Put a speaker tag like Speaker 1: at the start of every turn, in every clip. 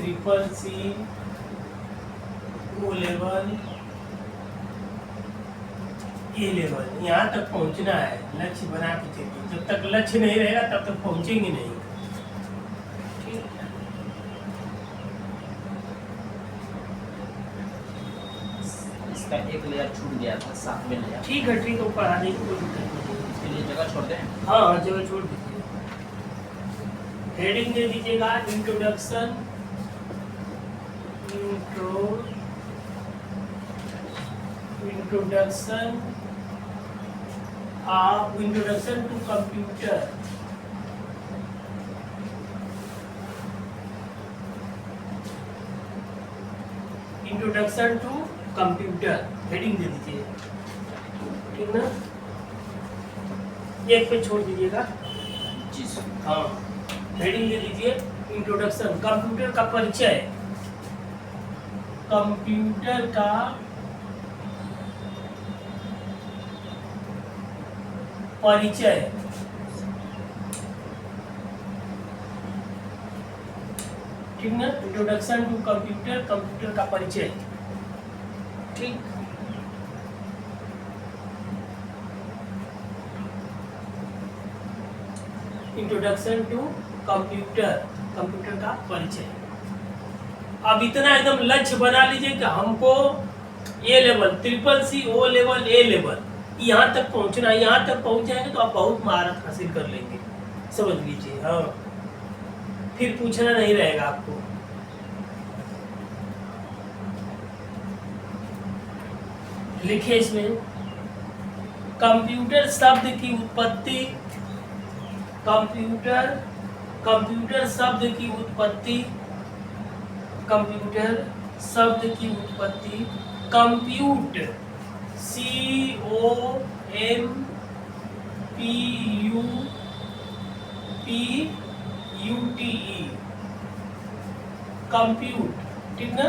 Speaker 1: Triple C, O level, A level, यहाँ तक पहुँचना है। लक्ष्य बना के चलिए, जब तक लक्ष्य नहीं रहेगा तब तक पहुँचेंगे नहीं। ठीक है,
Speaker 2: इसका एक लेयर छूट गया था, 7वें लेयर।
Speaker 1: ठीक है, ठीक है, पढ़ाने की कोई दिक्कत नहीं है।
Speaker 2: इसके लिए जगह छोड़ दें।
Speaker 1: हाँ, जगह छोड़ दीजिए। हेडिंग दे दीजिएगा introduction, introduction to computer. Introduction to computer heading दे दीजिए, ठीक ना। एक पे छोड़ दीजिएगा।
Speaker 2: जी सर।
Speaker 1: हाँ, हेडिंग दे दीजिए इंट्रोडक्शन, कंप्यूटर का परिचय, कंप्यूटर का परिचय, ठीक ना। इंट्रोडक्शन टू कंप्यूटर, कंप्यूटर का परिचय, ठीक। इंट्रोडक्शन टू कंप्यूटर, कंप्यूटर का परिचय। अब इतना एकदम लक्ष्य बना लीजिए कि हमको A level, triple C, O level, A level, यहाँ तक पहुँचना है। यहाँ तक पहुँच जाएंगे तो आप बहुत महारत हासिल कर लेंगे, समझ लीजिए। हाँ, फिर पूछना नहीं रहेगा आपको। लिखिए इसमें, कंप्यूटर शब्द की उत्पत्ति, कंप्यूटर शब्द की उत्पत्ति, कंप्यूटर शब्द की उत्पत्ति, कंप्यूट, COMPUTE, कंप्यूट, ठीक ना।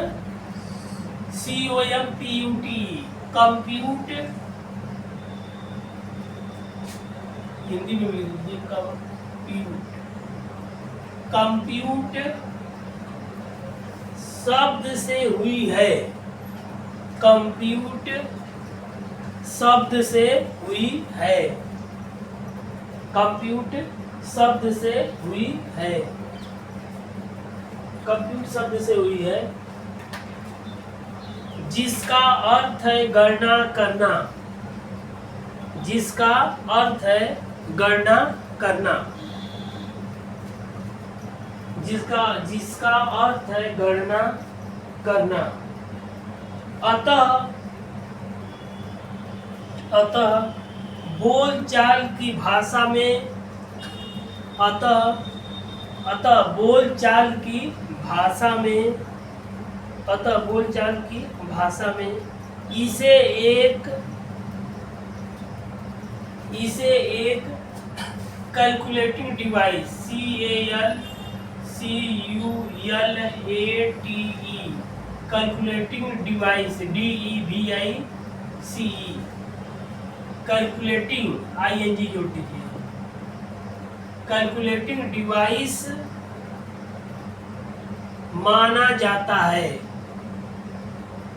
Speaker 1: COMPUTE, कंप्यूट, हिंदी में लिख दीजिए कंप्यूट। कंप्यूट शब्द से हुई है, कंप्यूट शब्द से हुई है, कंप्यूट शब्द से हुई है, कंप्यूट शब्द से हुई है, जिसका अर्थ है गणना करना, जिसका अर्थ है गणना करना, जिसका अर्थ है गणना करना। अतः बोलचाल की भाषा में, अतः बोलचाल की भाषा में इसे एक calculating device, CALCULATE, calculating device, DEVICE, calculating ING जोड़ दीजिए, कैलकुलेटिंग डिवाइस माना जाता है,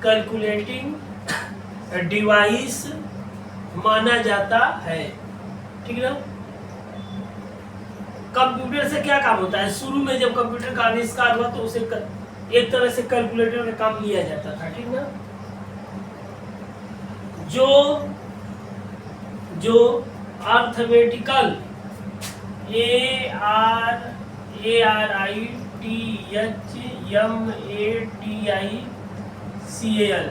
Speaker 1: कैलकुलेटिंग डिवाइस माना जाता है, ठीक है। कंप्यूटर से क्या काम होता है? शुरू में जब कंप्यूटर का आविष्कार हुआ तो उसे एक तरह से कैलकुलेटर का काम लिया जाता था, ठीक ना। जो arithmetical ARITHMATICAL,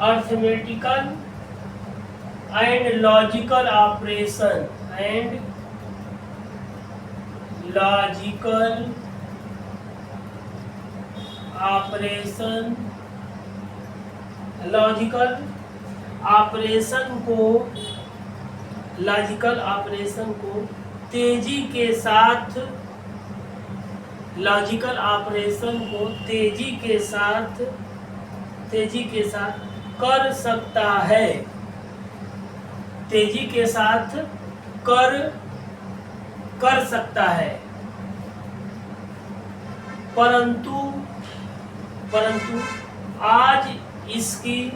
Speaker 1: arithmetical and logical operation, logical operation को तेजी के साथ कर सकता है, कर सकता है, परंतु आज इसकी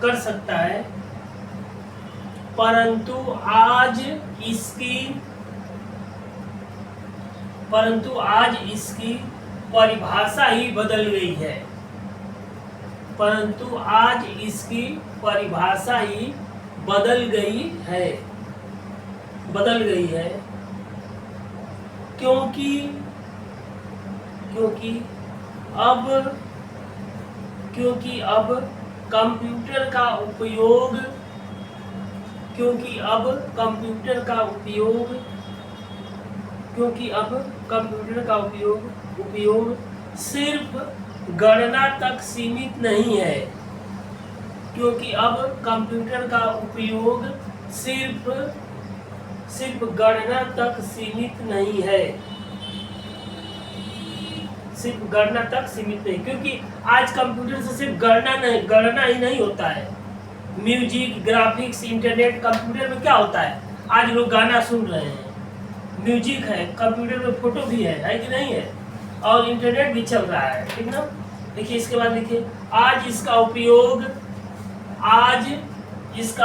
Speaker 1: कर सकता है, परंतु आज इसकी परिभाषा ही बदल गई है, परंतु आज इसकी परिभाषा ही बदल गई है, क्योंकि अब कंप्यूटर का उपयोग सिर्फ गणना तक सीमित नहीं है, क्योंकि अब कंप्यूटर का उपयोग सिर्फ गणना तक सीमित नहीं है, क्योंकि आज कंप्यूटर से सिर्फ गणना ही नहीं होता है। म्यूजिक, ग्राफिक्स, इंटरनेट, कंप्यूटर में क्या होता है, आज लोग गाना सुन रहे हैं, म्यूजिक है, कंप्यूटर में फोटो भी है कि नहीं है, और इंटरनेट भी चल रहा है, ठीक ना। देखिए इसके बाद देखिए, आज इसका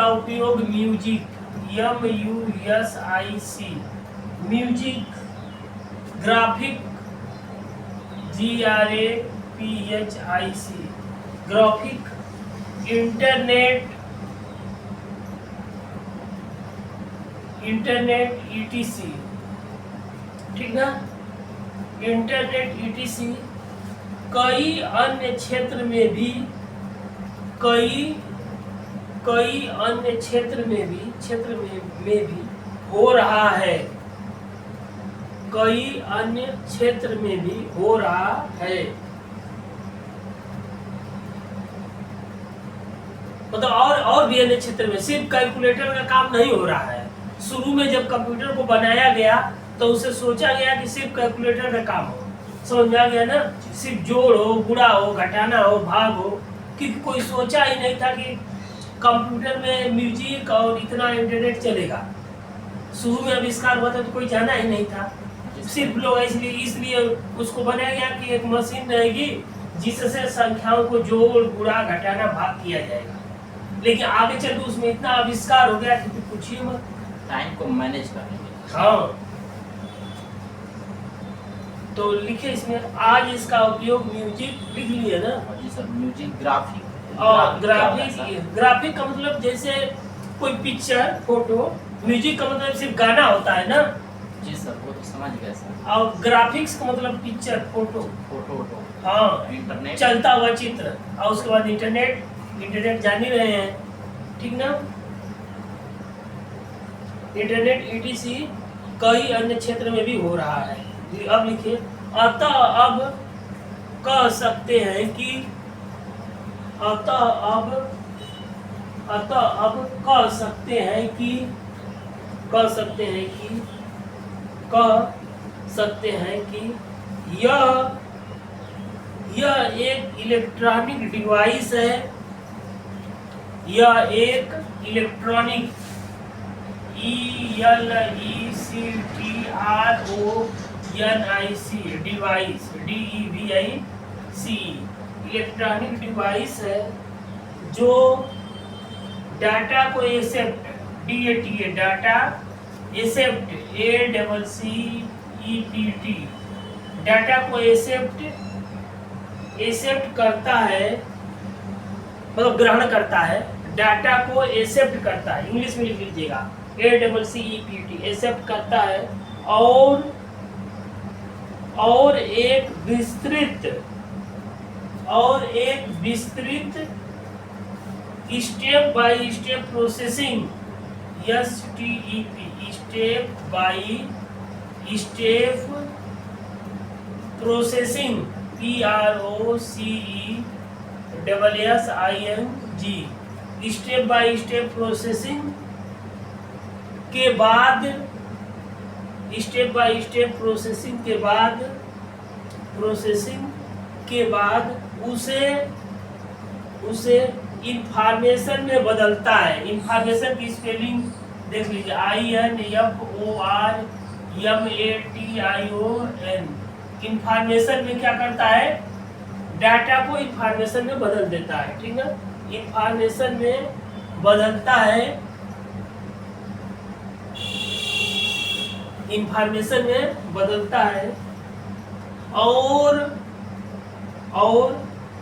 Speaker 1: उपयोग music, MUSIC, music, graphic, GRAPHIC, graphic, internet ETC, ठीक ना, इंटरनेट ETC कई अन्य क्षेत्र में भी हो रहा है, कई अन्य क्षेत्र में भी हो रहा है। मतलब और भी अन्य क्षेत्र में, सिर्फ कैलकुलेटर का काम नहीं हो रहा है। शुरू में जब कंप्यूटर को बनाया गया तो उसे सोचा गया कि सिर्फ कैलकुलेटर का काम हो, समझ में आ गया ना, सिर्फ जोड़ हो, गुणा हो, घटाना हो, भाग हो, क्योंकि कोई सोचा ही नहीं था कि कंप्यूटर में म्यूजिक और इतना इंटरनेट चलेगा। शुरू में आविष्कार हुआ था तो कोई जाना ही नहीं था, सिर्फ लोग इसलिए उसको बनाया गया कि एक मशीन रहेगी जिससे संख्याओं को जोड़, गुणा, घटाना, भाग किया जाएगा। लेकिन आगे चल के उसमें इतना आविष्कार हो गया कि पूछिए मत,
Speaker 2: टाइम को मैनेज करने में।
Speaker 1: हाँ, तो लिखे इसमें, आज इसका उपयोग म्यूजिक, लिख लिए ना
Speaker 2: जी सर, म्यूजिक, ग्राफिक,
Speaker 1: और ग्राफिक का मतलब जैसे कोई पिक्चर, फोटो, म्यूजिक का मतलब सिर्फ गाना होता है ना।
Speaker 2: जी सर, वो तो समझ गए सर।
Speaker 1: और ग्राफिक्स का मतलब पिक्चर, फोटो, हाँ,
Speaker 2: इंटरनेट,
Speaker 1: चलता हुआ चित्र, और उसके बाद इंटरनेट जान ही रहे हैं, ठीक ना। इंटरनेट ETC कई अन्य क्षेत्र में भी हो रहा है। अब लिखिए, अतः अब कह सकते हैं कि यह एक इलेक्ट्रॉनिक डिवाइस है, यह एक electronic ELECTRONIC device, DEVICE, electronic device है जो डाटा को accept, DATA, data accept, ACCEPT, data को एक्सेप्ट करता है, मतलब ग्रहण करता है, डाटा को एक्सेप्ट करता है, इंग्लिश में लिख लीजिएगा, ACCEPT, एक्सेप्ट करता है, और एक विस्तृत step by step processing, STEP, step by step processing, PROCESSING, step by step processing के बाद, स्टेप बाय स्टेप प्रोसेसिंग के बाद उसे इंफॉर्मेशन में बदलता है। इंफॉर्मेशन की स्पेलिंग देख लीजिए, INFORMATION। इंफॉर्मेशन में क्या करता है, डाटा को इंफॉर्मेशन में बदल देता है, ठीक है, इंफॉर्मेशन में बदलता है, इंफॉर्मेशन में बदलता है और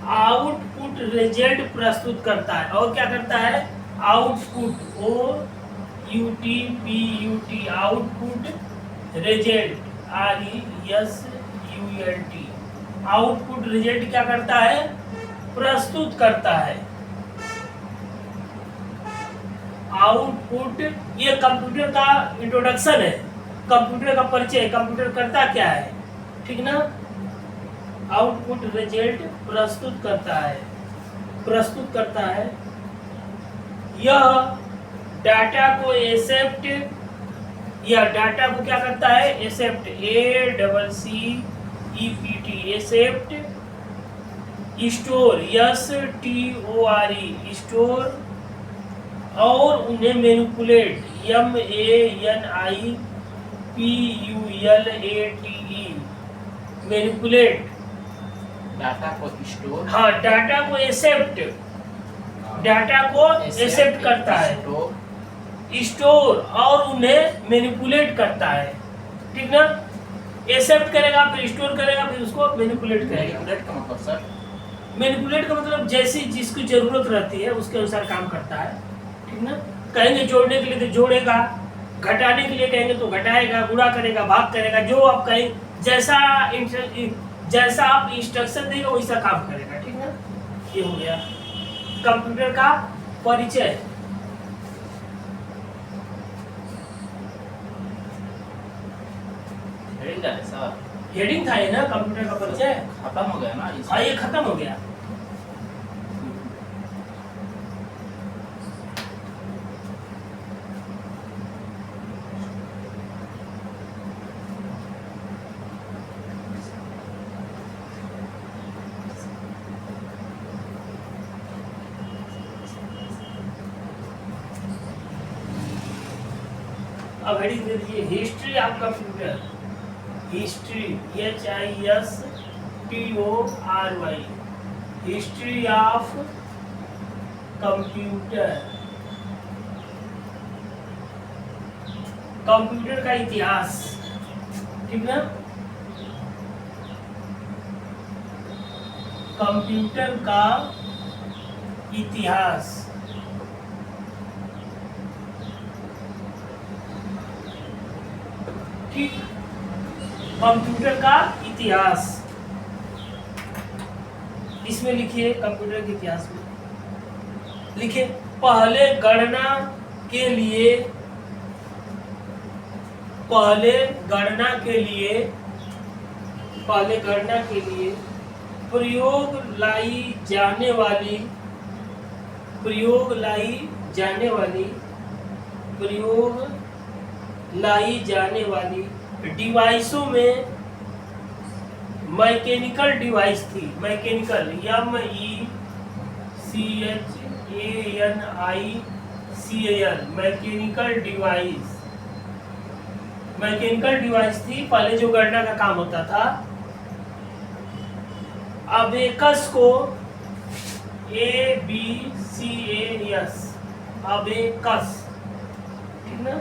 Speaker 1: आउटपुट रिजल्ट प्रस्तुत करता है। और क्या करता है? Output, OUTPUT, output result, RESULT, output result क्या करता है? प्रस्तुत करता है। आउटपुट, ये कंप्यूटर का इंट्रोडक्शन है, कंप्यूटर का परिचय, कंप्यूटर करता क्या है, ठीक ना। आउटपुट रिजल्ट प्रस्तुत करता है, प्रस्तुत करता है। यह डाटा को एक्सेप्ट, या डाटा को क्या करता है? Accept, ACCEPT, accept, store, STORE, store, और उन्हें मैनिपुलेट, MANIPULATE, मैनिपुलेट,
Speaker 2: डाटा को स्टोर,
Speaker 1: हाँ, डाटा को एक्सेप्ट, डाटा को एक्सेप्ट करता है, स्टोर, और उन्हें मैनिपुलेट करता है, ठीक ना। एक्सेप्ट करेगा, फिर स्टोर करेगा, फिर उसको मैनिपुलेट करेगा।
Speaker 2: मैनिपुलेट का मतलब सर,
Speaker 1: मैनिपुलेट का मतलब जैसी जिसकी जरूरत रहती है उसके अनुसार काम करता है, ठीक ना। कहेंगे जोड़ने के लिए तो जोड़ेगा, घटाने के लिए कहेंगे तो घटाएगा, गुणा करेगा, भाग करेगा, जो आप कहें, जैसा आप इंस्ट्रक्शन देगा वैसा काम करेगा, ठीक ना। ये हो गया कंप्यूटर का परिचय।
Speaker 2: सर
Speaker 1: हेडिंग था ये ना, कंप्यूटर का परिचय,
Speaker 2: खत्म हो गया ना।
Speaker 1: हाँ, ये खत्म हो गया। अब हेडिंग दे दीजिए, history of computer, history, HISTORY, history of computer, computer का इतिहास, ठीक ना। कंप्यूटर का इतिहास, ठीक, कंप्यूटर का इतिहास, इसमें लिखिए, कंप्यूटर के इतिहास में लिखिए, पहले गणना के लिए प्रयोग लाई जाने वाली डिवाइसों में मैकेनिकल डिवाइस थी, मैकेनिकल, MECHANICAL, मैकेनिकल डिवाइस थी पहले जो गणना का काम होता था। अबेकस को ABCAS, अबेकस, ठीक ना।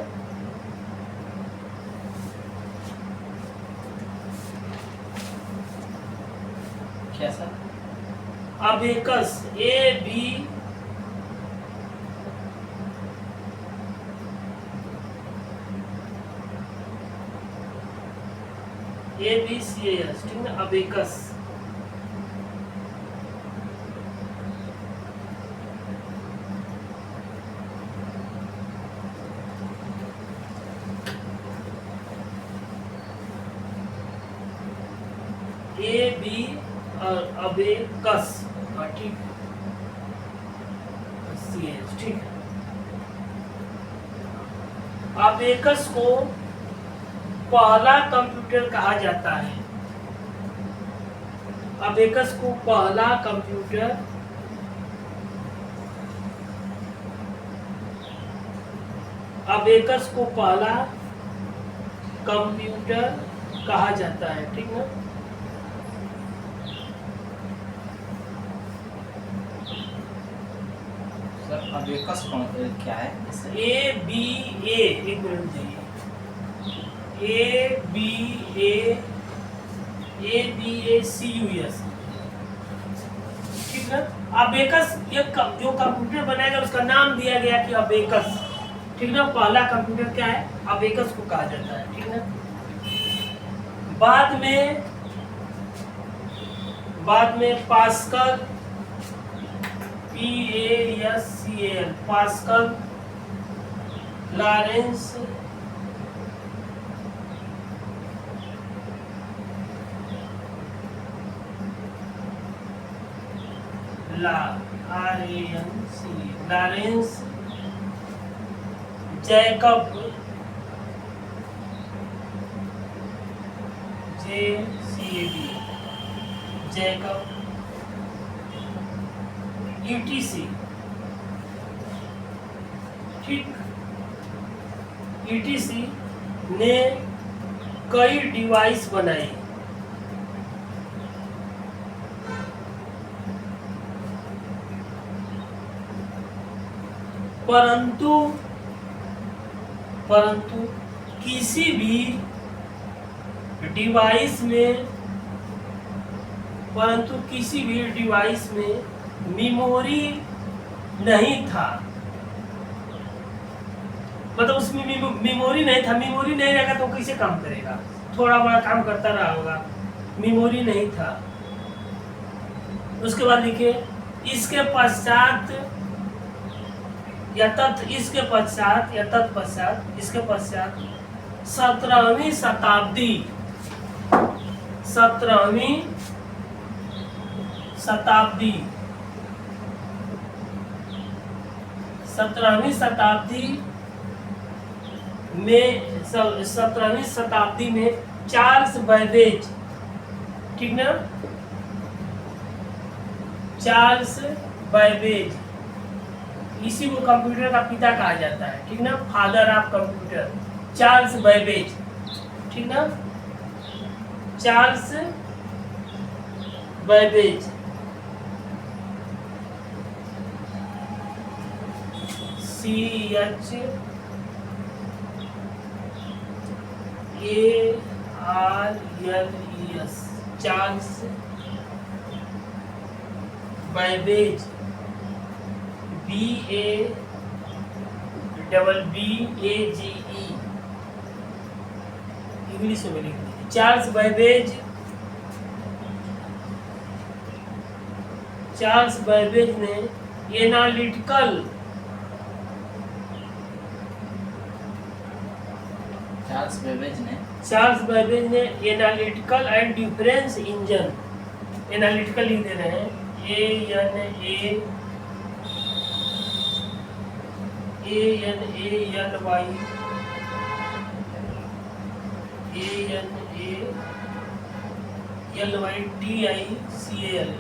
Speaker 2: कैसा?
Speaker 1: अबेकस, ABCAS, ठीक ना, अबेकस। AB और अबेकस, ठीक, CAS, ठीक। अबेकस को पहला कंप्यूटर कहा जाता है, अबेकस को पहला कंप्यूटर कहा जाता है, ठीक ना।
Speaker 2: अबेकस क्या है इससे?
Speaker 1: ए बी ए, एक मिनट जाइए, A B A C U S, ठीक है। अबेकस ये जो कंप्यूटर बनाएगा उसका नाम दिया गया कि अबेकस, ठीक ना। पहला कंप्यूटर क्या है, अबेकस को कहा जाता है, ठीक ना। बाद में pascal, PASCAL, pascal, Lawrence, Lawrence, Jacob, JCAB, Jacob, ETC, ठीक। ETC ने कई डिवाइस बनाई, परंतु किसी भी डिवाइस में मेमोरी नहीं था, मतलब उसमें मेमोरी नहीं था। मेमोरी नहीं रहेगा तो कैसे काम करेगा, थोड़ा बड़ा काम करता रहा होगा, मेमोरी नहीं था। उसके बाद लिखिए, इसके पश्चात या तत्पश्चात 17वीं शताब्दी में चार्ल्स बैबेज, ठीक ना, चार्ल्स बैबेज, इसी को कंप्यूटर का पिता कहा जाता है, ठीक ना, father of computer, Charles Babbage, ठीक ना, Charles Babbage. CHARLES, Charles Babbage, BABBAGE, English में लिख दीजिए। चार्ल्स बैबेज ने analytical and difference engine, analytical लिख दे रहे हैं, ANALYTICAL,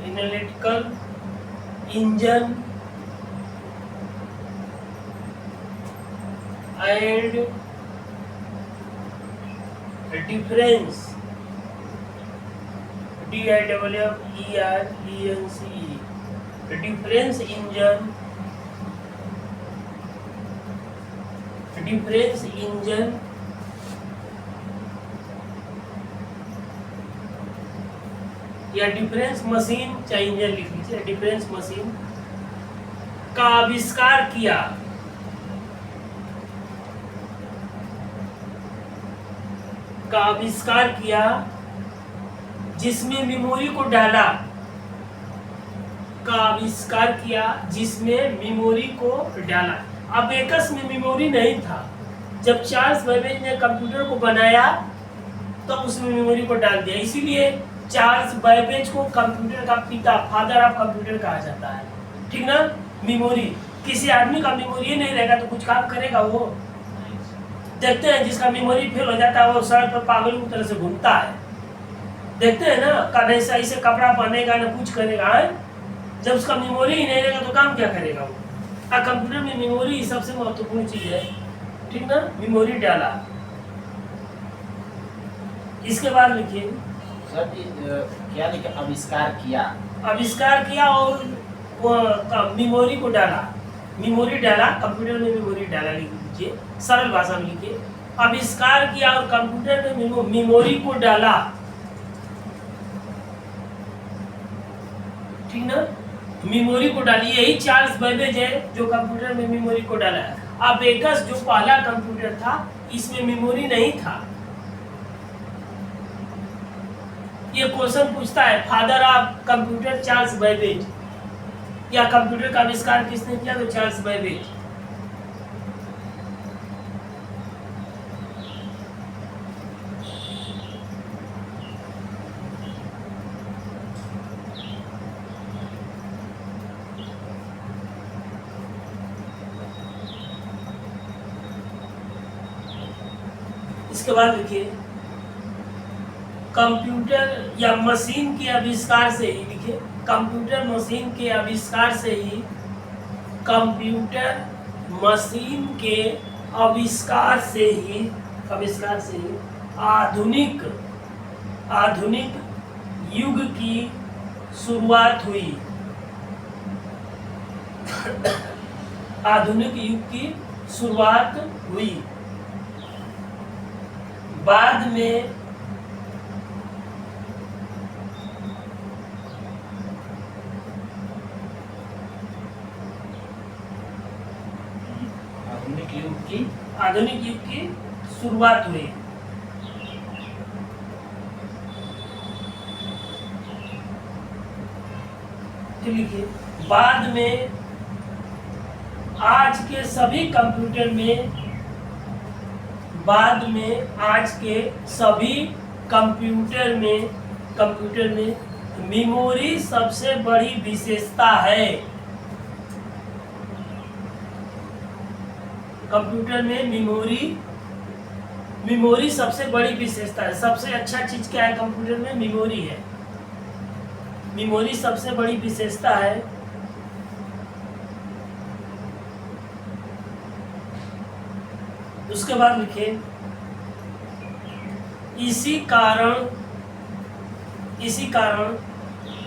Speaker 1: analytical engine and difference, DIFFERENCE, difference engine या डिफरेंस मशीन, चाहे इंजन लिख लीजिए, डिफरेंस मशीन का आविष्कार किया, जिसमें मेमोरी को डाला, अबेकस में मेमोरी नहीं था। जब चार्ल्स बैबेज ने कंप्यूटर को बनाया तो उसमें मेमोरी को डाल दिया, इसीलिए चार्ल्स बैबेज को कंप्यूटर का पिता, फादर ऑफ कंप्यूटर कहा जाता है, ठीक ना। मेमोरी, किसी आदमी का मेमोरी नहीं रहेगा तो कुछ काम करेगा वो? देखते हैं जिसका मेमोरी फेल हो जाता है वो सड़क पर पागल की तरह से घूमता है, देखते हैं ना, कभी सही से कपड़ा पहनेगा ना कुछ करेगा है? जब उसका मेमोरी ही नहीं रहेगा तो काम क्या करेगा वो? कंप्यूटर में मेमोरी सबसे महत्वपूर्ण चीज है, ठीक ना, मेमोरी डाला। इसके बाद लिखिए
Speaker 2: सर, क्या लिखा? आविष्कार किया
Speaker 1: और वो मेमोरी को डाला, मेमोरी डाला, कंप्यूटर में मेमोरी डाला, लिख लीजिए, सरल भाषा में लिखिए। आविष्कार किया और कंप्यूटर में मेमोरी को डाला, ठीक ना, मेमोरी को डाली। यही चार्ल्स बेबेज है जो कंप्यूटर में मेमोरी को डाला है। अबेकस जो पहला कंप्यूटर था इसमें मेमोरी नहीं था। ये क्वेश्चन पूछता है father of computer Charles Babbage, या कंप्यूटर का आविष्कार किसने किया, तो चार्ल्स बेबेज। इसके बाद लिखिए कंप्यूटर या मशीन के आविष्कार से ही, लिखिए कंप्यूटर मशीन के आविष्कार से ही, कंप्यूटर मशीन के आविष्कार से ही आधुनिक युग की शुरुआत हुई। आधुनिक युग की शुरुआत हुई। बाद में आधुनिक युग की शुरुआत हुई। तो लिखिए बाद में आज के सभी कंप्यूटर में, बाद में आज के सभी कंप्यूटर में मेमोरी सबसे बड़ी विशेषता है। कंप्यूटर में मेमोरी सबसे बड़ी विशेषता है। सबसे अच्छा चीज क्या है कंप्यूटर में, मेमोरी है। मेमोरी सबसे बड़ी विशेषता है। उसके बाद लिखे इसी कारण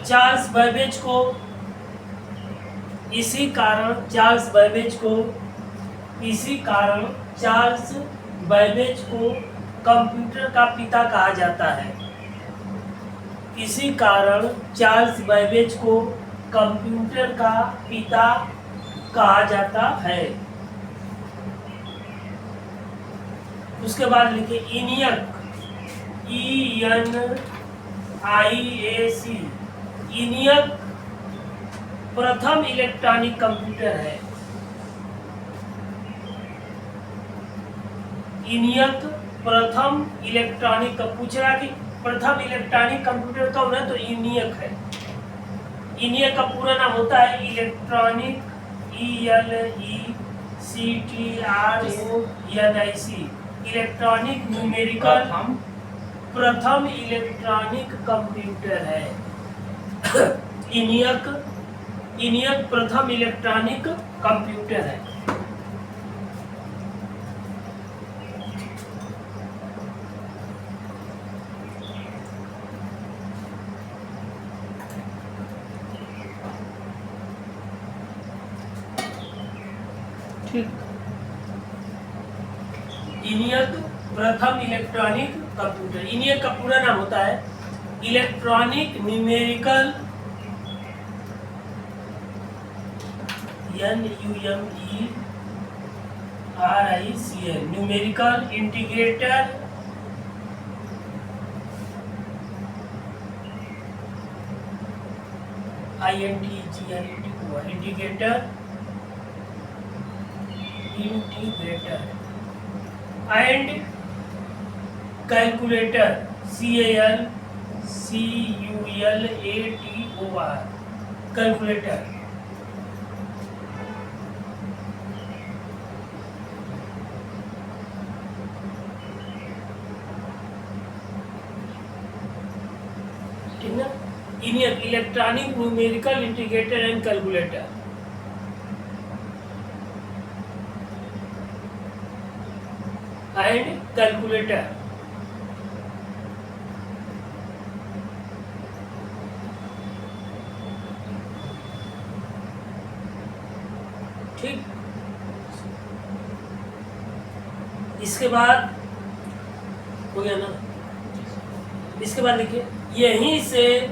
Speaker 1: चार्ल्स बैबेज को कंप्यूटर का पिता कहा जाता है। इसी कारण चार्ल्स बैबेज को कंप्यूटर का पिता कहा जाता है। उसके बाद लिखे ENIAC, ENIAC प्रथम इलेक्ट्रॉनिक कंप्यूटर है। ENIAC प्रथम इलेक्ट्रॉनिक का पूछ रहा कि प्रथम इलेक्ट्रॉनिक कंप्यूटर कौन है, तो ENIAC है। ENIAC का पूरा नाम होता है इलेक्ट्रॉनिक, ELECTRONIC, इलेक्ट्रॉनिक न्यूमेरिकल प्रथम इलेक्ट्रॉनिक कंप्यूटर है। ENIAC प्रथम इलेक्ट्रॉनिक कंप्यूटर है। ENIAC प्रथम इलेक्ट्रॉनिक कंप्यूटर। ENIAC का पूरा नाम होता है electronic numerical, NUMERICL, numerical integrator integrator and calculator CALCULATOR, calculator. ठीक ना, ENIAC electronic numerical integrator and calculator. And calculator. ठीक, इसके बाद हो गया ना। इसके बाद लिखिए यहीं से,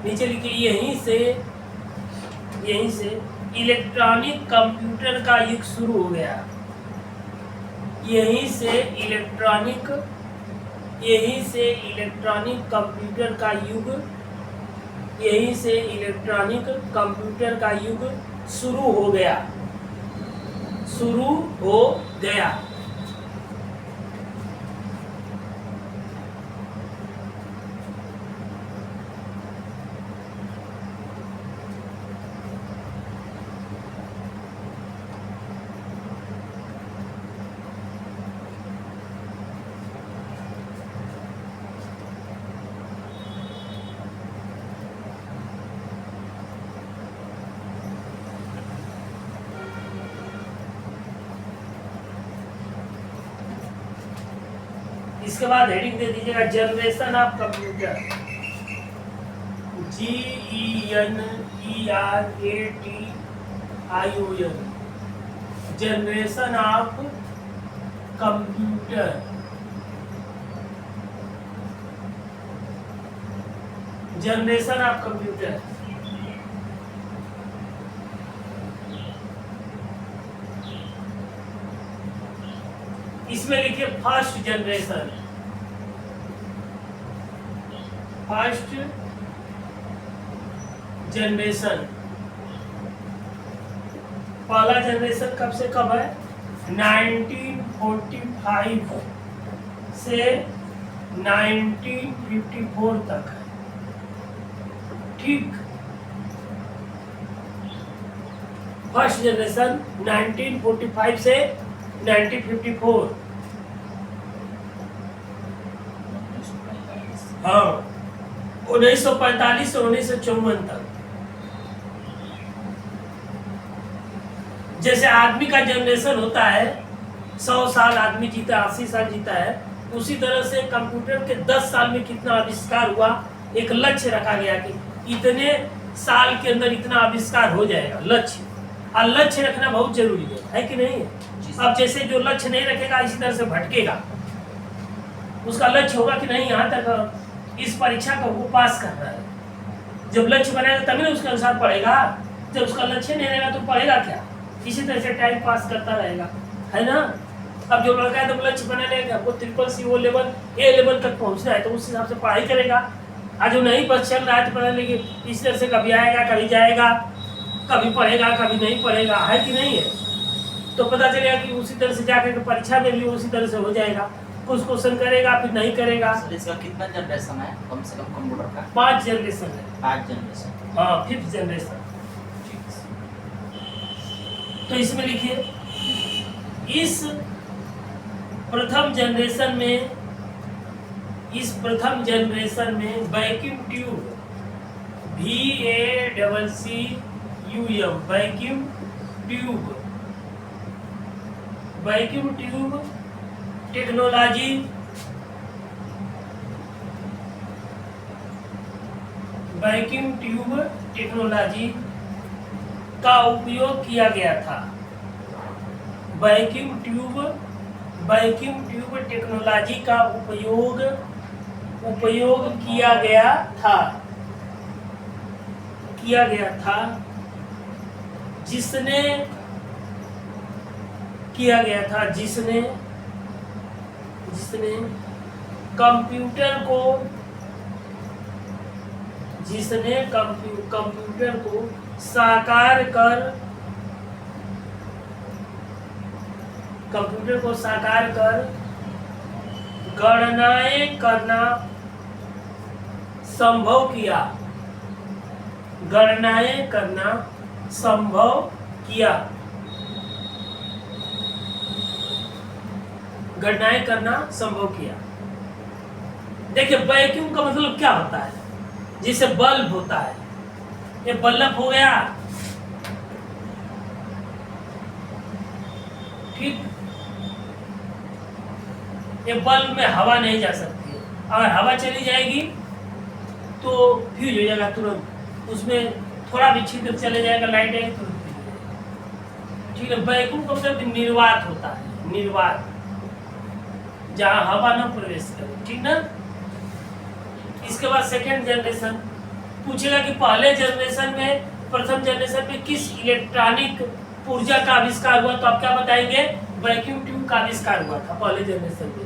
Speaker 1: नीचे लिखिए यहीं से इलेक्ट्रॉनिक कंप्यूटर का युग शुरू हो गया। यहीं से इलेक्ट्रॉनिक कंप्यूटर का युग, यहीं से इलेक्ट्रॉनिक कंप्यूटर का युग शुरू हो गया। इसके बाद हेडिंग दे दीजिएगा generation of computer, GENERATION, generation of computer. Generation of computer, इसमें लिखिए फर्स्ट जनरेशन। पहला जनरेशन कब से कब है? 1945 से 1954 तक है। ठीक, फर्स्ट जनरेशन 1945 से 1954। हाँ, 1945 से 1954 तक। जैसे आदमी का जनरेशन होता है, 100 साल आदमी जीता, 80 साल जीता है, उसी तरह से कंप्यूटर के 10 साल में कितना आविष्कार हुआ, एक लक्ष्य रखा गया कि इतने साल के अंदर इतना आविष्कार हो जाएगा, लक्ष्य। और लक्ष्य रखना बहुत जरूरी है कि नहीं है? अब जैसे जो लक्ष्य नहीं रखेगा इसी तरह से भटकेगा। उसका लक्ष्य होगा कि नहीं, यहाँ तक इस परीक्षा को वो पास करना है। जब लक्ष्य बनाएगा तभी ना उसके अनुसार पढ़ेगा। जब उसका लक्ष्य नहीं रहेगा तो पढ़ेगा क्या? इसी तरह से टाइम पास करता रहेगा, है ना। अब जो लड़का है तो लक्ष्य बना लेगा, वो CCC लेवल A लेवल तक पहुँचना है तो उस हिसाब से पढ़ाई करेगा। आज जो नहीं बस चल रहा है तो पढ़ा लेंगे इस तरह से, कभी आएगा कभी जाएगा, कभी पढ़ेगा कभी नहीं पढ़ेगा, है कि नहीं है। तो पता चलेगा कि उसी तरह से जाकर के परीक्षा में भी उसी तरह से हो जाएगा। कुछ क्वेश्चन करेगा फिर नहीं करेगा।
Speaker 2: इसका कितना जनरेशन है कम से कम कंप्यूटर का?
Speaker 1: 5 जनरेशन है।
Speaker 2: 5 जनरेशन,
Speaker 1: हाँ, 5th जनरेशन। तो इसमें लिखिए इस प्रथम जनरेशन में vacuum tube, vacuum tube technology का उपयोग किया गया था। वैक्यूम ट्यूब टेक्नोलॉजी का उपयोग किया गया था, जिसने कंप्यूटर को साकार कर गणनाएं करना संभव किया। देखिए वैक्यूम का मतलब क्या होता है? जैसे बल्ब होता है, ये बल्ब हो गया, ठीक। ये बल्ब में हवा नहीं जा सकती है, अगर हवा चली जाएगी तो फ्यूज हो जाएगा तुरंत, उसमें थोड़ा भी छिद्र चले जाएगा, लाइट आएगी तुरंत फ्यूज हो जाएगा, ठीक है। वैक्यूम का मतलब निर्वात होता है, निर्वात। जहाँ हवा न प्रवेश करे, ठीक ना। इसके बाद सेकेंड जनरेशन पूछेगा कि पहले जनरेशन में, प्रथम जनरेशन में किस इलेक्ट्रॉनिक ऊर्जा का आविष्कार हुआ, तो आप क्या बताएंगे, वैक्यूम ट्यूब का आविष्कार हुआ था पहले जनरेशन में।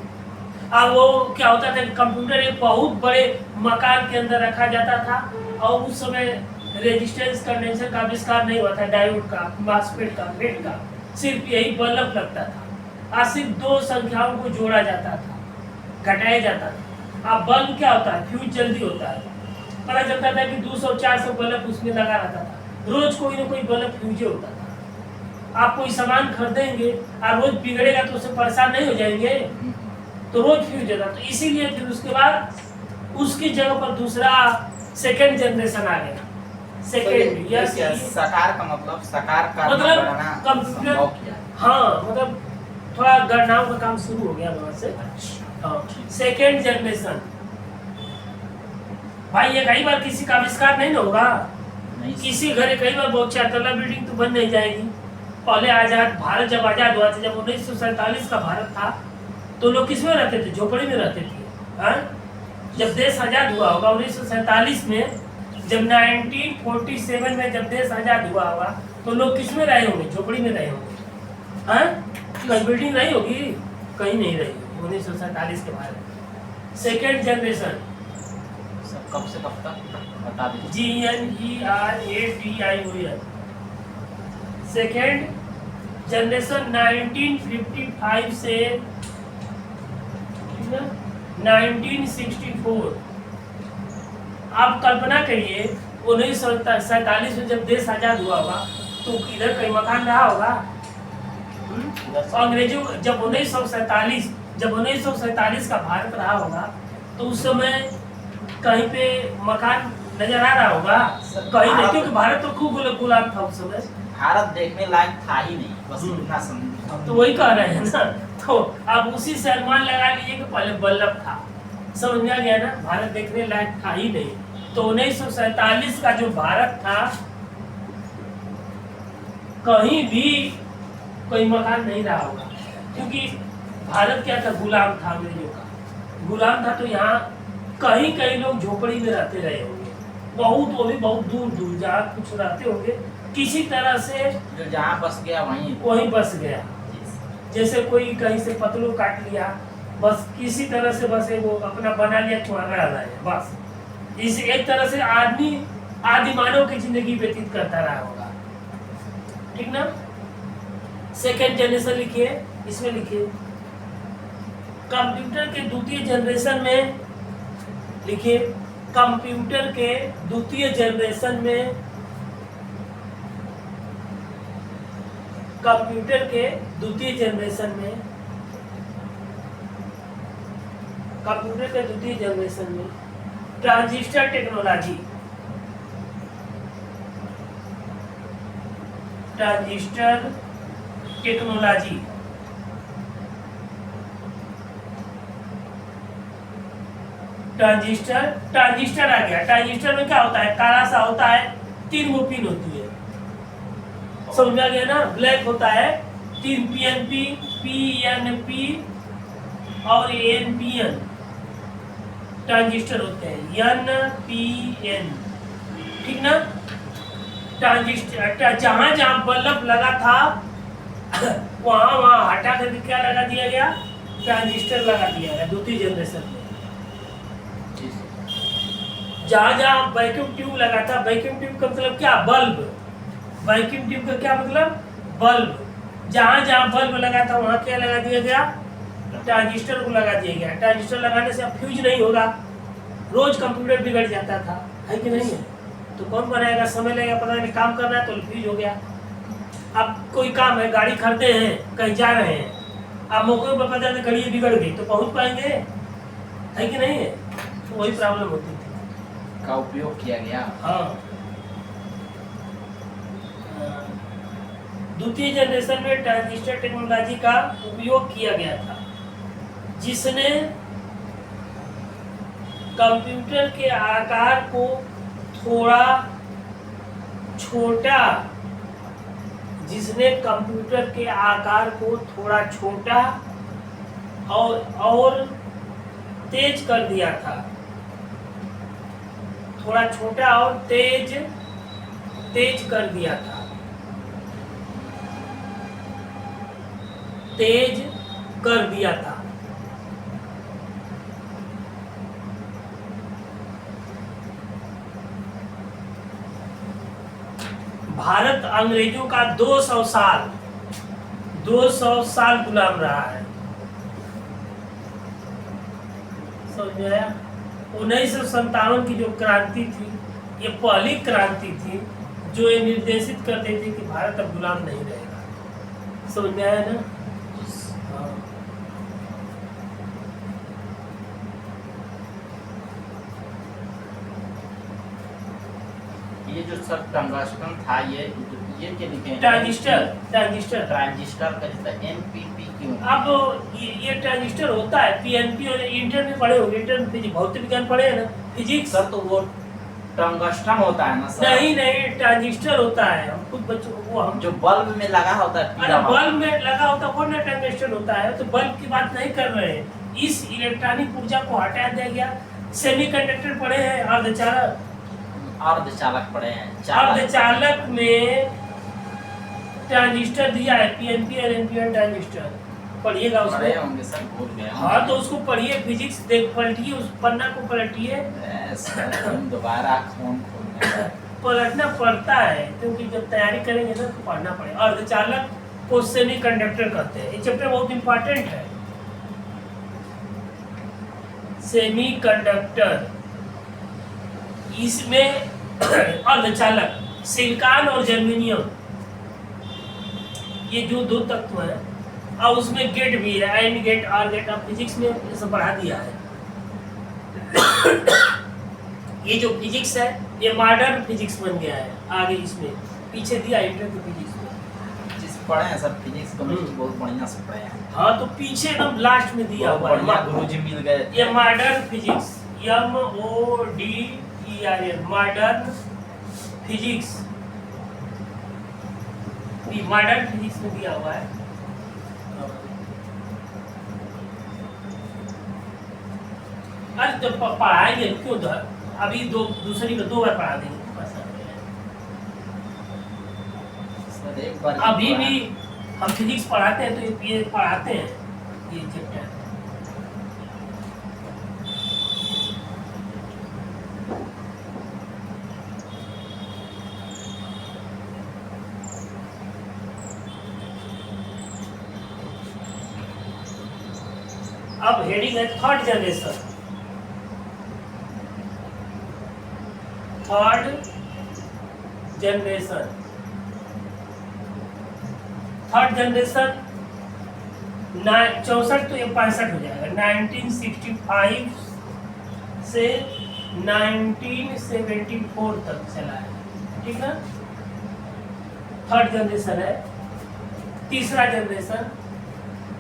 Speaker 1: अब वो क्या होता था कि कंप्यूटर एक बहुत बड़े मकान के अंदर रखा जाता था, और उस समय रेजिस्टेंस कंडेंसर का आविष्कार नहीं हुआ था, डायोड का, मॉसफेट का, फेट का, सिर्फ यही बल्ब लगता था। आज सिर्फ दो संख्याओं को जोड़ा जाता था, घटाया जाता था। अब बल्ब क्या होता है, फ्यूज जल्दी होता है, पता चलता था कि 200-400 बल्ब उसमें लगा रहता था, रोज कोई ना कोई बल्ब फ्यूजे होता था। आप कोई सामान खरीदेंगे और रोज बिगड़ेगा तो उससे परेशान नहीं हो जाएंगे, तो रोज फ्यूज होता। तो इसीलिए फिर उसके बाद उसकी जगह पर दूसरा सेकेंड जनरेशन आ गया। सेकेंड
Speaker 2: साकार का मतलब साकार का
Speaker 1: मतलब
Speaker 2: गणना
Speaker 1: कंप्यूटर,
Speaker 2: संभव किया।
Speaker 1: हाँ मतलब थोड़ा गणनाओं का काम शुरू हो गया वहां से। हाँ, सेकेंड जनरेशन भाई ये कई बार किसी का आविष्कार नहीं ना होगा, किसी घर कई बार बहुत 4 तल्ला बिल्डिंग तो बन नहीं जाएगी। पहले आजाद भारत जब आजाद हुआ था, जब 1947 का भारत था, तो लोग किस में रहते थे, झोपड़ी में रहते थे। हाँ? जब देश आजाद हुआ होगा 1947 में, जब 1947 में जब देश आजाद हुआ होगा, तो लोग किस में रहे होंगे, झोपड़ी में रहे होंगे। हाँ? कहीं बिल्डिंग रही होगी, कहीं नहीं रही होगी 1947 के बाद। सेकेंड जनरेशन
Speaker 2: कब से कब तक बता दीजिए।
Speaker 1: GNERATION सेकेंड जनरेशन 1955 से 1964। आप कल्पना करिए 1947 में जब देश आजाद हुआ होगा, तो इधर कहीं मकान रहा होगा। अंग्रेजों जब 1947 का भारत रहा होगा, तो उस समय कहीं पे मकान नजर आ रहा होगा, कहीं नहीं, क्योंकि भारत तो खूब गुलाम था उस समय।
Speaker 2: भारत देखने लायक था ही नहीं, बस इतना समझ।
Speaker 1: तो वही कह रहे हैं ना, तो आप उसी से अनुमान लगा लीजिए कि पहले बल्लभ था। समझ में आ गया ना, भारत देखने लायक था ही नहीं। तो 1947 का जो भारत था, कहीं भी कोई मकान नहीं रहा होगा, क्योंकि भारत क्या था, गुलाम था, अंग्रेजों का गुलाम था। तो यहाँ कहीं कहीं लोग झोपड़ी में रहते रहे होंगे, बहुत, वो भी बहुत दूर दूर जहाँ कुछ रहते होंगे, किसी तरह से
Speaker 2: जो जहाँ बस गया
Speaker 1: वहीं बस गया। जैसे कोई कहीं से पतलू काट लिया, बस किसी तरह से बस वो अपना बना लिया, रह रहा है बस। इस एक तरह से आदमी आदि मानव की जिंदगी व्यतीत करता रहा होगा, ठीक ना। सेकेंड जनरेशन लिखिए, इसमें लिखिए कंप्यूटर के द्वितीय जनरेशन में, लिखिए कंप्यूटर के द्वितीय जनरेशन में, कंप्यूटर के द्वितीय जनरेशन में, कंप्यूटर के द्वितीय जनरेशन में transistor technology, transistor technology transistor आ गया। ट्रांजिस्टर में क्या होता है, काला सा होता है, 3 वो पिन होती है, समझ में आ गया ना। ब्लैक होता है, 3 PNP, PNP और NPN ट्रांजिस्टर होते हैं, NPN, ठीक ना। ट्रांजिस्टर जहां जहां बल्ब लगा था वहां हटा करके क्या लगा दिया गया, ट्रांजिस्टर लगा दिया गया द्वितीय जनरेशन में। जहां जहां वैक्यूम ट्यूब लगा था, वैक्यूम ट्यूब का मतलब क्या, बल्ब, वैक्यूम ट्यूब का क्या मतलब, बल्ब। जहां जहां बल्ब लगा था वहां क्या लगा दिया गया, ट्रांजिस्टर को लगा दिया गया। ट्रांजिस्टर लगाने से अब फ्यूज नहीं होगा, रोज कंप्यूटर बिगड़ जाता था, है कि नहीं है। तो कौन बनाएगा, समय लगेगा, पता नहीं, काम करना है तो फ्यूज हो गया। अब कोई काम है, गाड़ी खरीदे हैं, कहीं जा रहे हैं, अब मौके पर पता नहीं गाड़ी बिगड़ गई, तो पहुंच पाएंगे, है कि नहीं है। तो वही प्रॉब्लम होती थी
Speaker 2: का उपयोग किया गया।
Speaker 1: हाँ, द्वितीय जनरेशन में ट्रांजिस्टर टेक्नोलॉजी का उपयोग किया गया था, जिसने कंप्यूटर के आकार को थोड़ा छोटा, जिसने कंप्यूटर के आकार को थोड़ा छोटा और तेज कर दिया था, थोड़ा छोटा और तेज कर दिया था, तेज कर दिया था। भारत अंग्रेजों का 200 साल गुलाम रहा है। समझ में आया? 1957 की जो क्रांति थी, ये पहली क्रांति थी जो ये निर्देशित कर देती कि भारत अब गुलाम नहीं रहेगा। समझ में आया ना? हाँ।
Speaker 2: ये जो सब टंगस्टन था, ये क्या लिखे हैं?
Speaker 1: ट्रांजिस्टर
Speaker 2: ट्रांजिस्टर का जितना एनपीपी क्यों?
Speaker 1: अब ये ट्रांजिस्टर होता है, पीएनपी और इंटर में पढ़े होंगे, इंटर में फिजिक्स भौतिक विज्ञान पढ़े हैं ना, फिजिक्स।
Speaker 2: सर तो वो टंगस्टन होता है ना सर?
Speaker 1: नहीं, ट्रांजिस्टर होता है। हम खुद बच्चों को हम
Speaker 2: जो बल्ब में लगा होता है,
Speaker 1: अरे बल्ब में लगा होता है वो ना ट्रांजिस्टर होता है। तो बल्ब की बात नहीं कर रहे हैं, इस इलेक्ट्रॉनिक ऊर्जा को हटा दिया गया। सेमीकंडक्टर पढ़े हैं, अर्धचालक
Speaker 2: पड़े हैं।
Speaker 1: अर्धचालक में ट्रांजिस्टर दिया है, पीएनपी और एनपीएन ट्रांजिस्टर। पढ़िएगा
Speaker 2: पढ़े
Speaker 1: उसको।
Speaker 2: होंगे सर, भूल गए।
Speaker 1: हाँ तो उसको पढ़िए, फिजिक्स देख पलटिए, उस पन्ना को पलटिए।
Speaker 2: हम दोबारा फोन खोलने
Speaker 1: पलटना पड़ता है क्योंकि जब तैयारी करेंगे ना तो पढ़ना पड़ेगा। अर्धचालक को सेमीकंडक्टर कहते हैं। ये चैप्टर बहुत इंपॉर्टेंट है। सेमीकंडक्टर, इसमें अर्धचालक सिलिकॉन और जर्मेनियम, ये जो दो तत्व हैं, और उसमें गेट भी है, एंड गेट, आर गेट। अब फिजिक्स में ये सब बढ़ा दिया है। ये जो फिजिक्स है ये मॉडर्न फिजिक्स बन गया है आगे। इसमें पीछे दिया इंटर की फिजिक्स में
Speaker 2: जिस पढ़े हैं सर, फिजिक्स केमिस्ट्री बहुत बढ़िया से पढ़े हैं।
Speaker 1: हाँ तो पीछे एकदम लास्ट में दिया हुआ
Speaker 2: बढ़िया
Speaker 1: है।
Speaker 2: गुरुजी मिल गए।
Speaker 1: ये modern physics, MODERN, modern physics, modern physics में दिया हुआ है। अरे जब पढ़ाएंगे क्यों, अभी दूसरी में 2 बार पढ़ा देंगे बस।
Speaker 2: सर एक बार
Speaker 1: अभी भी हम फिजिक्स पढ़ाते हैं तो ये पढ़ाते हैं ये चैप्टर। अब हेडिंग है थर्ड जनरेशन। थर्ड जनरेशन 64 तो ये 65 हो जाएगा। 1965 से 1974 तक चला है, ठीक है। थर्ड जनरेशन है। तीसरा जनरेशन,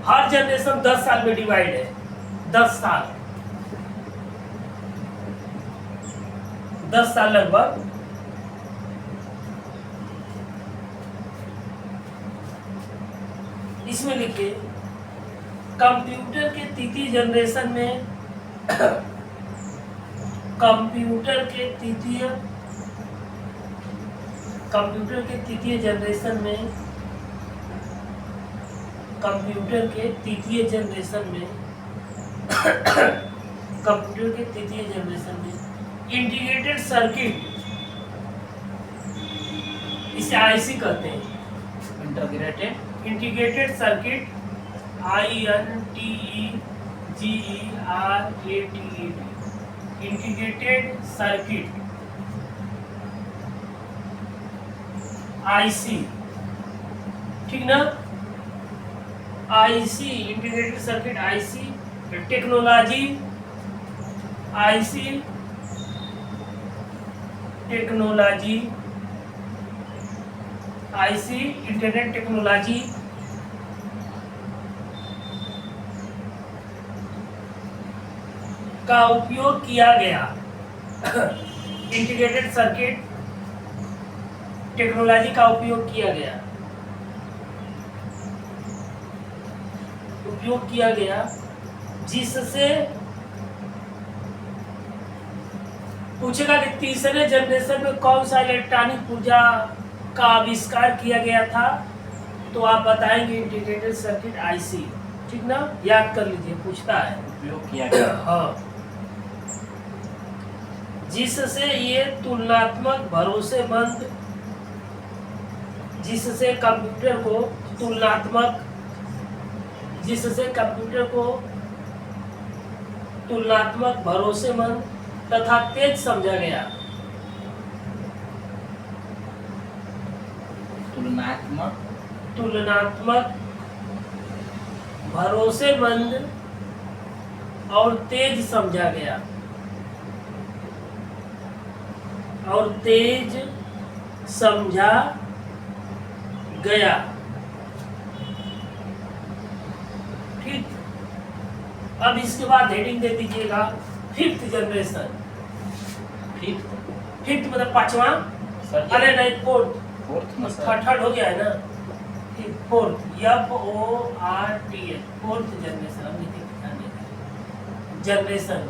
Speaker 1: हर जनरेशन 10 साल में डिवाइड है। 10 साल लगभग। इसमें लिखिए कंप्यूटर के तृतीय जनरेशन में कंप्यूटर के तृतीय जनरेशन में इंटीग्रेटेड सर्किट, इसे आईसी कहते हैं। Integrated circuit, INTEGERATED, integrated circuit IC, ठीक ना। IC, integrated circuit IC, technology IC, technology IC, internet technology का उपयोग किया गया। इंटीग्रेटेड सर्किट टेक्नोलॉजी का उपयोग किया गया जिससे पूछेगा कि तीसरे जनरेशन में कौन सा इलेक्ट्रॉनिक ऊर्जा का आविष्कार किया गया था, तो आप बताएंगे इंटीग्रेटेड सर्किट आईसी। ठीक ना, याद कर लीजिए, पूछता है।
Speaker 2: उपयोग किया गया।
Speaker 1: हाँ, जिससे ये तुलनात्मक भरोसेमंद, जिससे कंप्यूटर को तुलनात्मक, जिससे कंप्यूटर को तुलनात्मक भरोसेमंद तथा तेज समझा गया।
Speaker 2: तुलनात्मक
Speaker 1: तुलनात्मक भरोसेमंद और तेज समझा गया, और तेज समझा गया। ठीक, अब इसके बाद हेडिंग दे दीजिएगा फिफ्थ जनरेशन। फिफ्थ मतलब पांचवा,
Speaker 2: सर
Speaker 1: अरे नहीं फोर्थ,
Speaker 2: फोर्थ में सर
Speaker 1: थर्ड हो गया है ना, फोर्थ, FORTH, फोर्थ जनरेशन। अब लिखिए generation,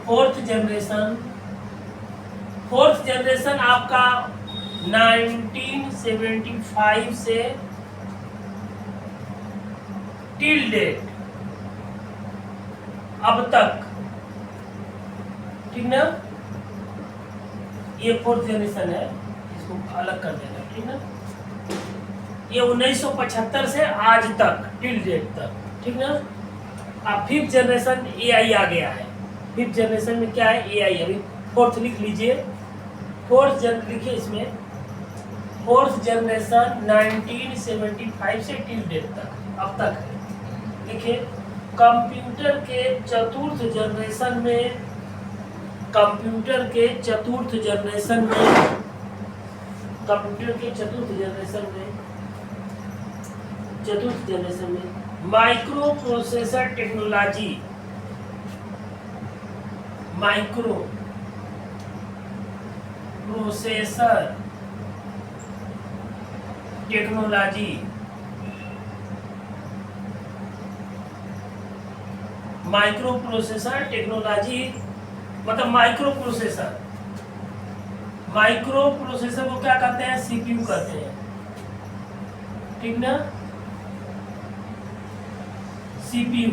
Speaker 1: fourth generation. Fourth generation आपका 1975 से टिल डेट अब तक, ठीक ना, ये फोर्थ जनरेशन है, इसको अलग कर देना। ठीक ना, ये 1975 से आज तक टिल डेट तक। ठीक ना, अब फिफ्थ जनरेशन AI आ गया है। फिफ्थ जनरेशन में क्या है, AI। अभी फोर्थ लिख लीजिए, फोर्थ जन लिखिए इसमें, फोर्थ जनरेशन 1975 से टिल डेट तक अब तक है। देखिए, कंप्यूटर के चतुर्थ जनरेशन में, कंप्यूटर के चतुर्थ जनरेशन में, कंप्यूटर के चतुर्थ जनरेशन में, चतुर्थ जनरेशन में micro processor technology, micro processor technology, micro processor technology मतलब माइक्रो प्रोसेसर। माइक्रो प्रोसेसर को क्या कहते हैं, CPU कहते हैं। ठीक ना, CPU,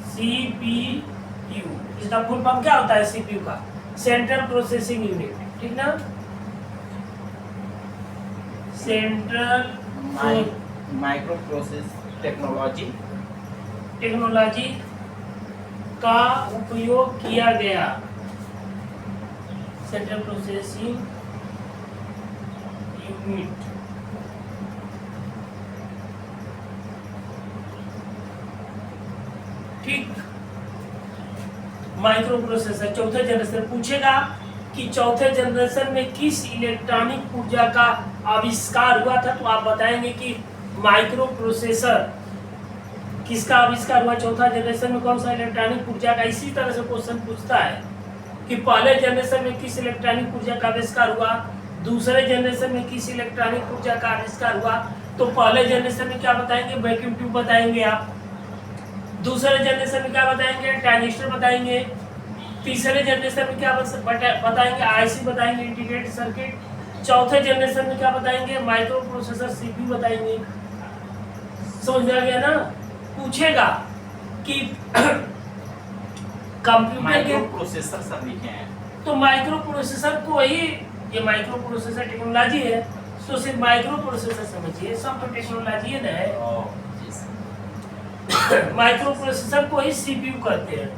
Speaker 1: CPU इसका फुल फॉर्म क्या होता है CPU का, सेंट्रल प्रोसेसिंग यूनिट। ठीक ना, central
Speaker 2: micro process technology
Speaker 1: technology का उपयोग किया गया, सेंट्रल प्रोसेसिंग यूनिट। ठीक, माइक्रो प्रोसेसर चौथे जनरेशन। पूछेगा कि चौथे जनरेशन में किस इलेक्ट्रॉनिक ऊर्जा का आविष्कार हुआ था, तो आप बताएंगे कि माइक्रो प्रोसेसर किसका आविष्कार हुआ चौथा जनरेशन में, कौन सा इलेक्ट्रॉनिक ऊर्जा का। इसी तरह से क्वेश्चन पूछता है कि पहले जनरेशन में किस इलेक्ट्रॉनिक ऊर्जा का आविष्कार हुआ, दूसरे जनरेशन में किस इलेक्ट्रॉनिक ऊर्जा का आविष्कार हुआ। तो पहले जनरेशन में क्या बताएंगे, वैक्यूम ट्यूब बताएंगे आप। दूसरे जनरेशन में क्या बताएंगे, ट्रांजिस्टर बताएंगे। तीसरे जनरेशन में क्या बताएंगे, IC बताएंगे, इंटीग्रेटेड सर्किट। चौथे जनरेशन में क्या बताएंगे, माइक्रो प्रोसेसर CPU बताएंगे। समझ में आ गया ना। पूछेगा कि कंप्यूटर के
Speaker 2: माइक्रो प्रोसेसर सब लिखे हैं,
Speaker 1: तो माइक्रो प्रोसेसर को ही, ये माइक्रो प्रोसेसर टेक्नोलॉजी है, तो सिर्फ माइक्रो प्रोसेसर समझिए, सब तो टेक्नोलॉजी है ना। माइक्रो प्रोसेसर को ही CPU कहते हैं।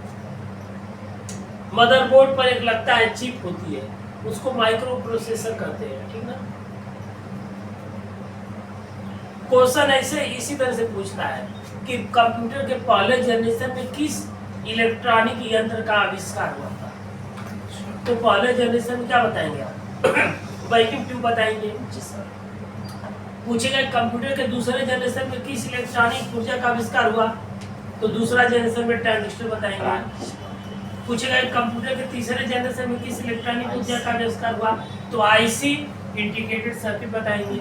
Speaker 1: मदरबोर्ड पर एक लगता है चिप होती है, उसको माइक्रो प्रोसेसर कहते हैं। ठीक ना, क्वेश्चन ऐसे इसी तरह से पूछता है कि कंप्यूटर के पहले जनरेशन में किस इलेक्ट्रॉनिक यंत्र का आविष्कार हुआ था। तो पहले जनरेशन में क्या बताएंगे आप, वैक्यूम ट्यूब बताएंगे। पूछेगा कंप्यूटर के दूसरे जनरेशन में किस इलेक्ट्रॉनिक ऊर्जा का आविष्कार हुआ, तो दूसरा जनरेशन में ट्रांजिस्टर बताएंगे। पूछेगा कंप्यूटर के तीसरे जनरेशन में किस इलेक्ट्रॉनिक ऊर्जा का आविष्कार हुआ, तो IC इंटीग्रेटेड सर्किट बताएंगे।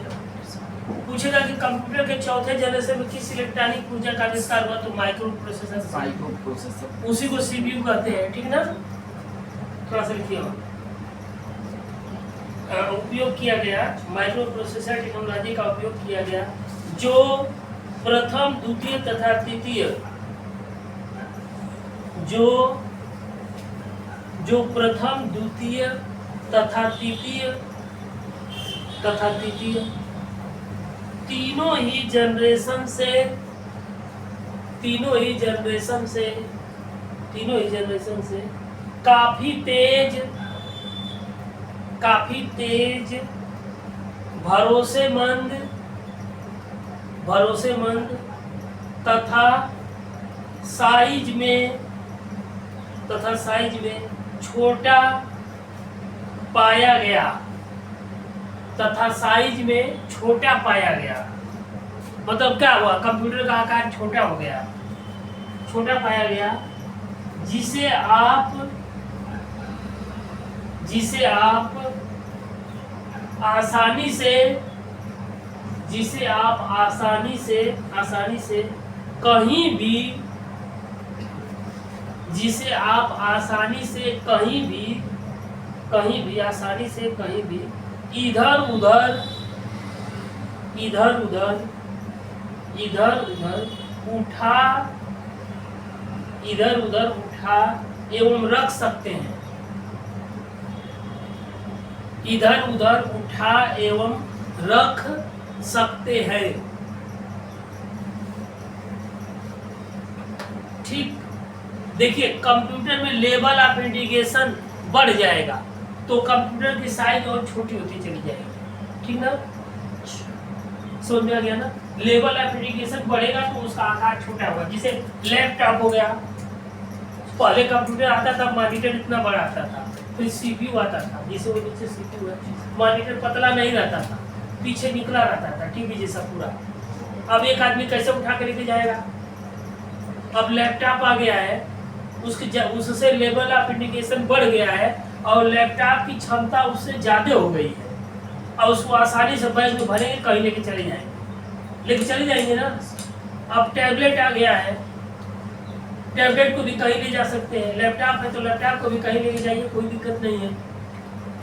Speaker 1: पूछेगा कि कंप्यूटर के चौथे जनरेशन में किस इलेक्ट्रॉनिक ऊर्जा का आविष्कार हुआ, तो माइक्रो प्रोसेसर,
Speaker 2: माइक्रो प्रोसेसर।
Speaker 1: उसी को सीपीयू कहते हैं, ठीक ना। थोड़ा सा लिखिए। उपयोग किया गया, माइक्रो प्रोसेसर टेक्नोलॉजी का उपयोग किया गया जो प्रथम, द्वितीय तथा तृतीय, जो प्रथम, द्वितीय तथा तृतीय तीनों ही जनरेशन से काफी तेज, भरोसेमंद तथा साइज में छोटा पाया गया। मतलब क्या हुआ, कंप्यूटर का आकार छोटा पाया गया, जिसे आप आसानी से कहीं भी इधर उधर उठा एवं रख सकते हैं। ठीक। देखिए, कंप्यूटर में लेवल ऑफ इंटीग्रेशन बढ़ जाएगा तो कंप्यूटर की साइज और छोटी होती चली जाएगी, ठीक ना। समझ में आ गया ना। लेवल ऑफ इंटीग्रेशन बढ़ेगा तो उसका आकार छोटा होगा। जैसे लैपटॉप हो गया, पहले कंप्यूटर आता था, मॉनिटर इतना बड़ा आता था, फिर सीपीयू आता था, जैसे वो नीचे सीपीयू है, मॉनिटर पतला नहीं रहता था, पीछे निकला रहता था, टीवी जैसा पूरा। अब एक आदमी कैसे उठा कर लेके जाएगा। अब लैपटॉप आ गया है, उससे लेवल ऑफ इंटीग्रेशन बढ़ गया है और लैपटॉप की क्षमता उससे ज़्यादा हो गई है और उसको आसानी से बैग में भरेंगे, कहीं लेके चले जाएंगे ना। अब टैबलेट आ गया है, टैबलेट को भी कहीं ले जा सकते हैं। लैपटॉप है तो लैपटॉप को भी कहीं लेके जाइए, कोई दिक्कत नहीं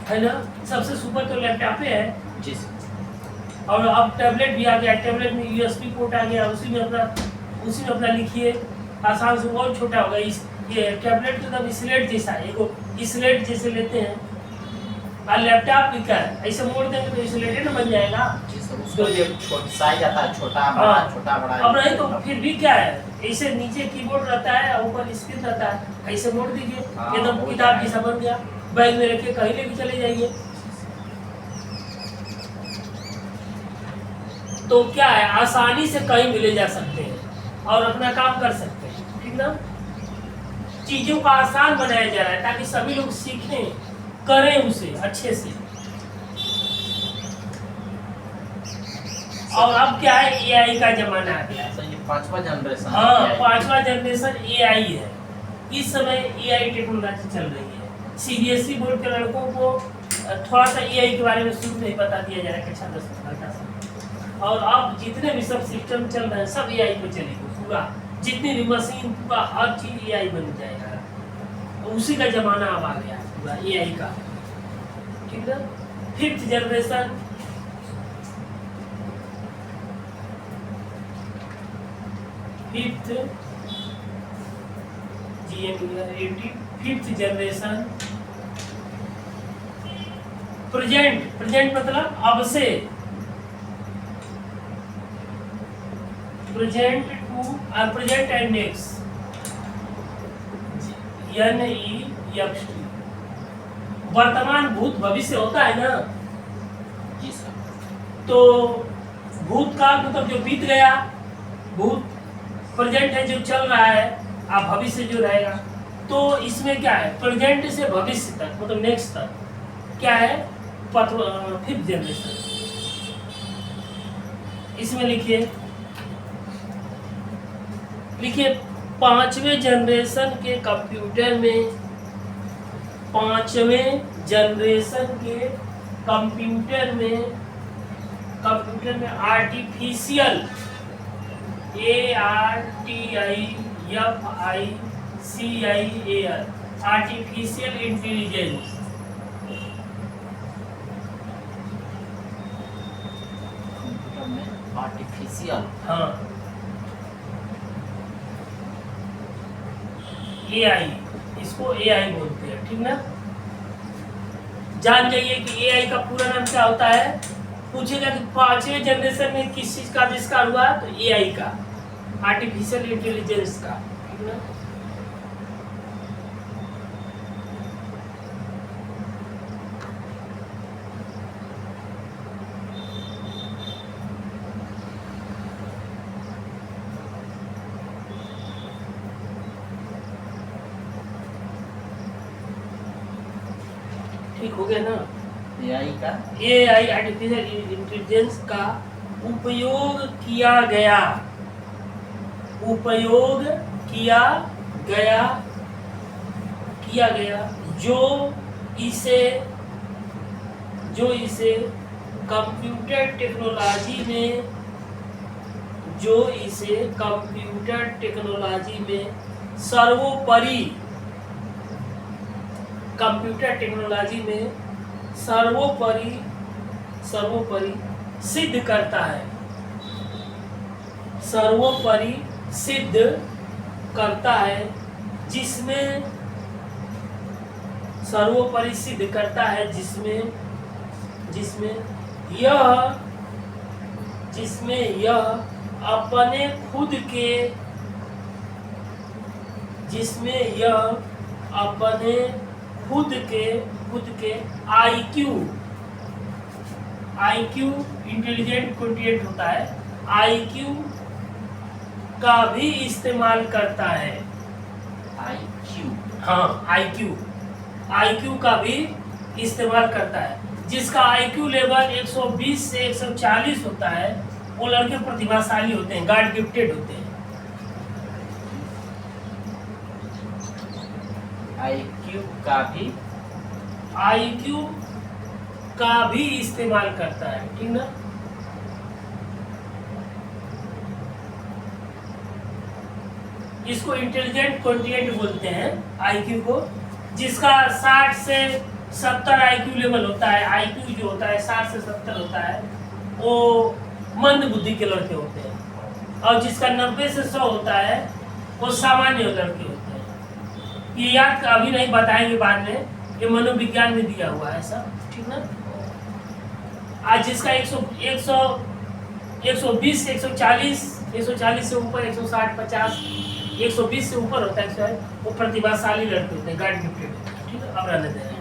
Speaker 1: है ना। सबसे सुपर तो लैपटॉप है
Speaker 2: जी।
Speaker 1: और अब टैबलेट भी आ गया, टैबलेट में यूएसबी पोर्ट आ गया, उसी में अपना लिखिए, आसान से बहुत छोटा होगा। ये टैबलेट तो एकदम स्लेट जैसा है, एक स्लेट जैसे लेते हैं, और लैपटॉप भी क्या है, ऐसे मोड़ देंगे तो स्लेट ना बन जाएगा।
Speaker 2: साइज आता है छोटा बड़ा।
Speaker 1: अब नहीं तो फिर भी क्या है, ऐसे नीचे कीबोर्ड रहता है, ऊपर स्क्रीन रहता है, ऐसे मोड़ दीजिए, एकदम किताब जैसा बन गया, बैग में रखे कहीं लेके चले जाइए। तो क्या है, आसानी से कहीं भी ले जा सकते हैं और अपना काम कर सकते हैं, ठीक ना। चीजों को आसान बनाया जा रहा है ताकि सभी लोग सीखें, करें उसे अच्छे से। और अब क्या है, एआई का जमाना आ गया है।
Speaker 2: ये 5वां जनरेशन।
Speaker 1: हाँ, 5वां जनरेशन एआई है। इस समय एआई टेक्नोलॉजी चल रही है। सीबीएसई बोर्ड के लड़कों को थोड़ा सा एआई के बारे में शुरू में बता दिया जा रहा है, कक्षा 10 हल्का सा। और अब जितने भी सब सिस्टम चल रहे हैं सब एआई पे चलेगा पूरा, जितनी भी मशीन, पूरा हर चीज एआई बन जाएगा। तो उसी का जमाना अब आ गया पूरा एआई का, ठीक है। 5th generation, fifth generation, present मतलब अब से, प्रेजेंट एंड नेक्स्ट, NEXT। वर्तमान, भूत, भविष्य होता है ना।
Speaker 2: जी सर।
Speaker 1: तो भूतकाल मतलब जो बीत गया, भूत, प्रेजेंट है जो चल रहा है, अब भविष्य जो रहेगा। तो इसमें क्या है, प्रेजेंट से भविष्य तक मतलब नेक्स्ट तक क्या है, 5th जनरेशन। इसमें लिखिए 5वें जनरेशन के कंप्यूटर में, 5वें जनरेशन के कंप्यूटर में कंप्यूटर में artificial ARTIFICIAL artificial intelligence
Speaker 2: computer में आर्टिफिशियल
Speaker 1: हाँ AI इसको AI बोलते हैं ठीक ना। जान जाइए कि AI का पूरा नाम क्या होता है। पूछेगा कि 5वें जनरेशन में किस चीज का आविष्कार हुआ तो AI का आर्टिफिशियल इंटेलिजेंस का ठीक ना। ठीक हो गया ना।
Speaker 2: AI का
Speaker 1: AI आर्टिफिशियल इंटेलिजेंस का उपयोग किया गया जो इसे कंप्यूटर टेक्नोलॉजी में सर्वोपरि सिद्ध करता है जिसमें यह अपने खुद के IQ इंटेलिजेंट क्वोटिएंट होता है IQ का भी इस्तेमाल करता है।
Speaker 2: IQ
Speaker 1: हाँ IQ का भी इस्तेमाल करता है। जिसका IQ लेवल 120 से 140 होता है वो लड़के प्रतिभाशाली होते हैं, गॉड गिफ्टेड होते हैं। IQ का भी इस्तेमाल करता है ठीक ना। इसको इंटेलिजेंट क्वोटिएंट बोलते हैं IQ को। जिसका 60 से 70 IQ लेवल होता है, IQ जो होता है 60 से 70 होता है वो मंद बुद्धि के लड़के होते हैं। और जिसका 90 से 100 होता है वो सामान्य लड़के होते हैं। ये याद अभी नहीं बताएंगे बाद में, ये मनोविज्ञान में दिया हुआ है सब ठीक ना। आज जिसका 120 से 140 से ऊपर 160 50 120 से ऊपर होता है वो प्रतिभाशाली लड़के होते हैं, गॉड गिफ्टेड होते हैं ठीक है। अब रहने देना।